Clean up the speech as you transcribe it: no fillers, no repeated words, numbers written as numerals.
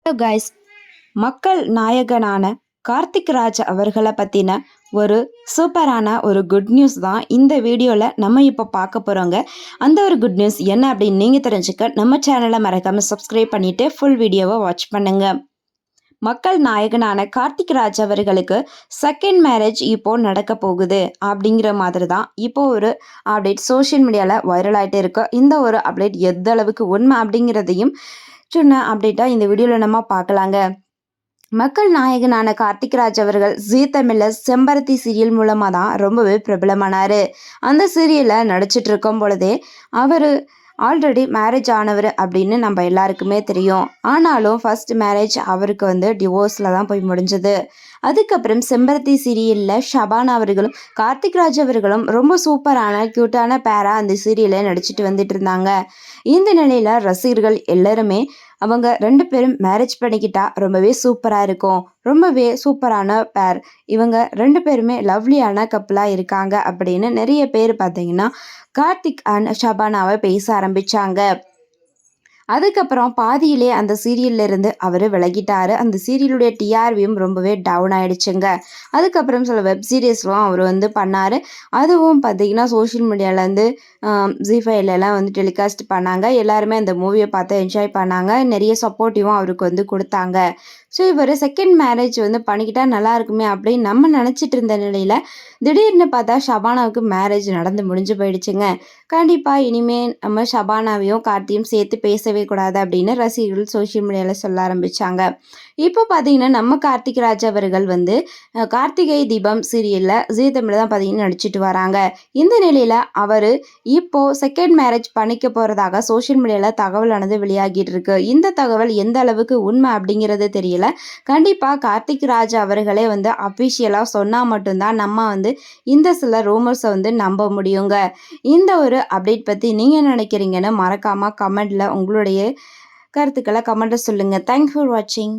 Hello guys, மக்கள் நாயகனான கார்த்திக் ராஜ் அவர்களை பற்றின ஒரு சூப்பரான ஒரு குட் நியூஸ் தான் இந்த வீடியோவில் நம்ம இப்போ பார்க்க போகிறோங்க. அந்த ஒரு குட் நியூஸ் என்ன அப்படின்னு நீங்கள் தெரிஞ்சுக்க நம்ம சேனலை மறக்காமல் சப்ஸ்கிரைப் பண்ணிவிட்டு ஃபுல் வீடியோவை வாட்ச் பண்ணுங்கள். மக்கள் நாயகனான கார்த்திக் ராஜ் அவர்களுக்கு செகண்ட் மேரேஜ் இப்போது நடக்க போகுது அப்படிங்கிற மாதிரி தான் இப்போ ஒரு அப்டேட் சோஷியல் மீடியாவில் வைரல் ஆகிட்டே இருக்கு. இந்த ஒரு அப்டேட் எந்த அளவுக்கு உண்மை அப்படிங்கிறதையும் சொன்ன அப்டேட்டாக இந்த வீடியோவில் நம்ம பார்க்கலாங்க. மக்கள் நாயகனான கார்த்திக் ராஜ் அவர்கள் ஜீ தமிழில் செம்பருத்தி சீரியல் மூலமாக தான் ரொம்பவே பிரபலமானார். அந்த சீரியலில் நடிச்சிட்டு இருக்கும் பொழுதே அவர் ஆல்ரெடி மேரேஜ் ஆனவர் அப்படின்னு நம்ம எல்லாருக்குமே தெரியும். ஆனாலும் ஃபர்ஸ்ட் மேரேஜ் அவருக்கு டிவோர்ஸில் தான் போய் முடிஞ்சது. அதுக்கப்புறம் செம்பருத்தி சீரியலில் ஷபானா அவர்களும் கார்த்திக் ராஜ் அவர்களும் ரொம்ப சூப்பரான க்யூட்டான பேராக அந்த சீரியலில் நடிச்சிட்டு வந்துட்டு இருந்தாங்க. இந்த நிலையில் ரசிகர்கள் எல்லாருமே அவங்க 2 பேரும் மேரேஜ் பண்ணிக்கிட்டா ரொம்பவே சூப்பராக இருக்கும், ரொம்பவே சூப்பரான பேர், இவங்க 2 பேருமே லவ்லியான கப்பலாக இருக்காங்க அப்படின்னு நிறைய பேர் பார்த்தீங்கன்னா கார்த்திக் அண்ட் ஷபானாவை பேச ஆரம்பித்தாங்க. அதுக்கப்புறம் பாதியிலே அந்த சீரியல்ல இருந்து அவர் விலகிட்டாரு. அந்த சீரியலுடைய டிஆர்வியும் ரொம்பவே டவுன் ஆயிடுச்சுங்க. அதுக்கப்புறம் சில வெப் சீரிஸ்லாம் அவர் பண்ணார். அதுவும் பார்த்தீங்கன்னா சோஷியல் மீடியாவிலேருந்து ஜி5லலாம் டெலிகாஸ்ட் பண்ணாங்க. எல்லாருமே அந்த மூவியை பார்த்து என்ஜாய் பண்ணாங்க. நிறைய சப்போர்ட்டிவும் அவருக்கு கொடுத்தாங்க. ஸோ இவர் செகண்ட் மேரேஜ் பண்ணிக்கிட்டா நல்லா இருக்குமே அப்படின்னு நம்ம நினச்சிட்டு இருந்த நிலையில் திடீர்னு பார்த்தா ஷபானாவுக்கு மேரேஜ் நடந்து முடிஞ்சு போயிடுச்சுங்க. கண்டிப்பாக இனிமேல் நம்ம ஷபானாவையும் கார்த்தியும் சேர்த்து பேசவே கூடாது அப்படின்னு ரசிகர்கள் சோஷியல் மீடியாவில் சொல்ல ஆரம்பித்தாங்க. இப்போ பார்த்தீங்கன்னா நம்ம கார்த்திக் ராஜ் அவர்கள் கார்த்திகை தீபம் சீரியலில் ஜீ தமிழில் தான் பார்த்தீங்கன்னா நடிச்சிட்டு வராங்க. இந்த நிலையில் அவர் இப்போது செகண்ட் மேரேஜ் பண்ணிக்க போகிறதாக சோஷியல் மீடியாவில் தகவலானது வெளியாகிட்டு இருக்கு. இந்த தகவல் எந்த அளவுக்கு உண்மை அப்படிங்கிறது தெரியல. கண்டிப்பாக கார்த்திக் ராஜ் அவர்களே அஃபிஷியலாக சொன்னால் மட்டும்தான் நம்ம இந்த சில ரூமர்ஸை நம்ப முடியுங்க. இந்த ஒரு அப்டேட் பற்றி நீங்கள் நினைக்கிறீங்கன்னு மறக்காமல் கமெண்டில் உங்களுடைய கருத்துக்களை கமெண்ட்டில் சொல்லுங்கள். தேங்க்ஸ் ஃபார் வாட்சிங்.